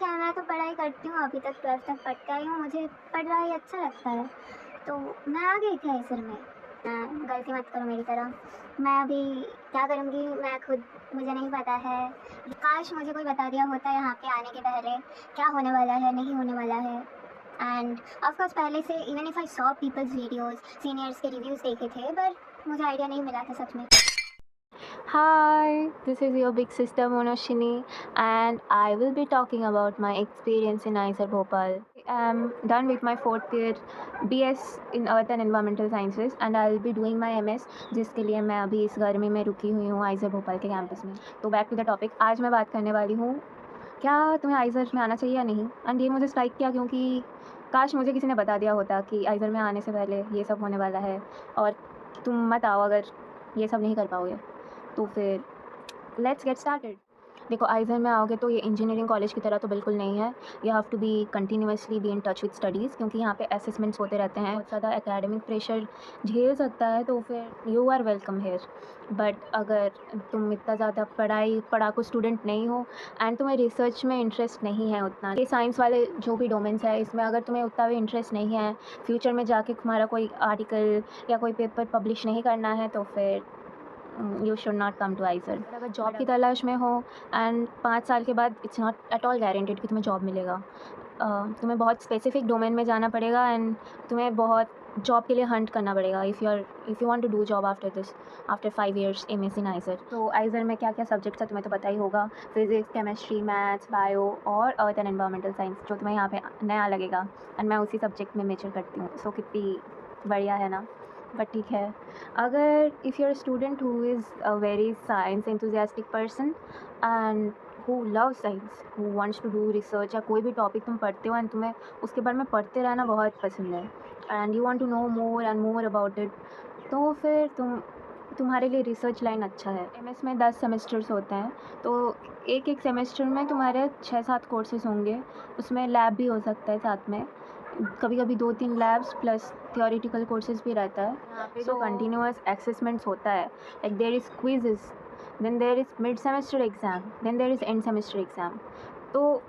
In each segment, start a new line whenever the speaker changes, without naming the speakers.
है, मैं तो पढ़ाई करती हूँ, अभी तक 12th तक पढ़ के आई हूँ, मुझे पढ़ाई अच्छा लगता है। तो मैं आ गई थी आइसर में। गलती मत करो मेरी तरह। मैं अभी क्या करूँगी मैं खुद मुझे नहीं पता है। काश मुझे कोई बता दिया होता यहाँ पे आने के पहले, क्या होने वाला है, नहीं होने वाला है। एंड ऑफ कोर्स पहले से even if I saw peoples videos, seniors के रिव्यूज़ देखे थे, पर मुझे आइडिया नहीं मिला था सच में।
Hi, this is your big sister Monoshini, and I will be talking about my experience in ISER Bhopal. I'm done with my fourth year BS in Earth and Environmental Sciences, and I'll be doing my MS, जिसके लिए मैं अभी इस गर्मी में रुकी हुई हूँ आइसर भोपाल के कैंपस में। तो बैक टू द टॉपिक, आज मैं बात करने वाली हूँ क्या तुम्हें आइसर में आना चाहिए या नहीं। एंड ये मुझे स्ट्राइक किया क्योंकि काश मुझे किसी ने बता दिया होता कि आइसर में आने से पहले ये सब होने वाला है और तुम मत आओ अगर ये सब नहीं कर पाओगे। तो फिर लेट्स गेट स्टार्टेड। देखो, आइजर में आओगे तो ये इंजीनियरिंग कॉलेज की तरह तो बिल्कुल नहीं है। You have to be continuously be in touch with studies, क्योंकि यहाँ पे असेसमेंट्स होते रहते हैं। बहुत ज़्यादा एकेडमिक प्रेशर झेल सकता है तो फिर you are welcome here. But अगर तुम इतना ज़्यादा पढ़ाकू स्टूडेंट नहीं हो एंड तुम्हें रिसर्च में इंटरेस्ट नहीं है उतना, ये साइंस वाले जो भी डोमेन्स है इसमें अगर तुम्हें उतना भी इंटरेस्ट नहीं है, फ्यूचर में जाके तुम्हारा कोई आर्टिकल या कोई पेपर पब्लिश नहीं करना है, तो फिर you should not come to IISER. अगर जॉब की तलाश में हो एंड 5 साल के बाद it's not at all guaranteed कि तुम्हें जॉब मिलेगा। तुम्हें बहुत स्पेसिफिक डोमेन में जाना पड़ेगा एंड तुम्हें बहुत जॉब के लिए हंट करना पड़ेगा if you want to do job after this, after 5 years MS in IISER. तो आइसर में क्या क्या सब्जेक्ट्स है तुम्हें तो पता ही होगा, फिजिक्स, केमिस्ट्री, मैथ्स, बायो और अर्थ एंड एनवायरमेंटल साइंस, जो तुम्हें यहाँ पे नया लगेगा। एंड मैं उसी सब्जेक्ट में मेजर करती हूँ, सो कितनी बढ़िया है ना। बट ठीक है, अगर if you are student who is a very science enthusiastic person and who love science, who wants to do research, या कोई भी टॉपिक तुम पढ़ते हो एंड तुम्हें उसके बारे में पढ़ते रहना बहुत पसंद है and you want to know more and more about it, तो फिर तुम्हारे लिए रिसर्च लाइन अच्छा है। एमएस में 10 सेमेस्टर्स होते हैं, तो एक एक सेमेस्टर में तुम्हारे 6-7 कोर्सेज होंगे, उसमें लैब भी हो सकता है साथ में, कभी कभी 2-3 लैब्स प्लस थियोरिटिकल कोर्सेज भी रहता है। यहाँ पे जो कंटिन्यूस असेसमेंट्स होता है, like there is quizzes, then there is mid semester exam, then there is end semester exam. तो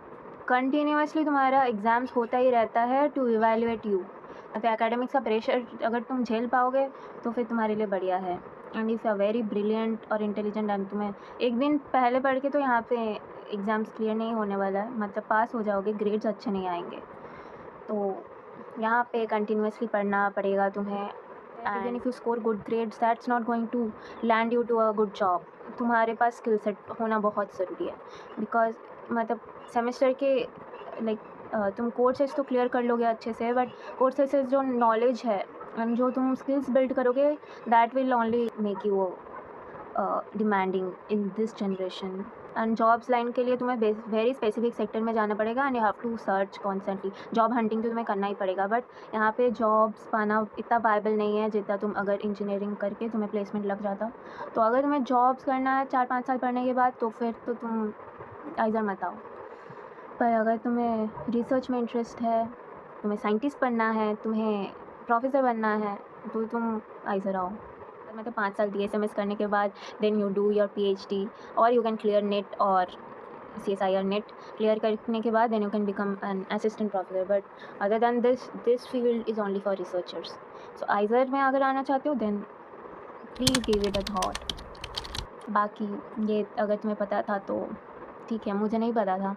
कंटिन्यूसली तुम्हारा एग्ज़ाम्स होता ही रहता है टू इवैल्यूएट यू। तो एकेडमिक्स का प्रेशर अगर तुम झेल पाओगे तो फिर तुम्हारे लिए बढ़िया है। And if you are very brilliant और इंटेलिजेंट एंड तुम्हें एक दिन पहले पढ़ के तो यहाँ पे एग्ज़ाम्स क्लियर नहीं होने वाला है, मतलब पास हो जाओगे, ग्रेड्स अच्छे नहीं आएंगे। तो यहाँ पे कंटिन्यूसली पढ़ना पड़ेगा तुम्हें। Even if you score good grades, that's not going to land you to a good job. तुम्हारे पास स्किल सेट होना बहुत ज़रूरी है, बिकॉज मतलब सेमेस्टर के लाइक तुम कोर्सेज तो क्लियर कर लोगे अच्छे से, बट कोर्सेज से जो नॉलेज है एंड जो तुम स्किल्स बिल्ड करोगे, that will only make you demanding in this generation. And jobs line के लिए तुम्हें वेरी स्पेसिफिक सेक्टर में जाना पड़ेगा and you have to search constantly. Job hunting तो तुम्हें करना ही पड़ेगा, बट यहाँ पे जॉब्स पाना इतना वायबल नहीं है जितना तुम अगर इंजीनियरिंग करके तुम्हें प्लेसमेंट लग जाता। तो अगर तुम्हें जॉब्स करना है 4-5 साल पढ़ने के बाद, तो फिर तो तुम आइज़र मत आओ। पर अगर तुम्हें रिसर्च में इंटरेस्ट है, तुम्हें साइंटिस्ट बनना है, तुम्हें प्रोफेसर बनना है, तो तुम आइज़र आओ। मतलब 5 साल DSMS करने के बाद then you do your PhD, और यू कैन क्लियर नेट और CSIR नेट क्लियर करने के बाद then you can become an assistant professor. But other than this field is only for researchers. So IISER में अगर आना चाहते हो then please give it a thought. बाकी ये अगर तुम्हें पता था तो ठीक है, मुझे नहीं पता था।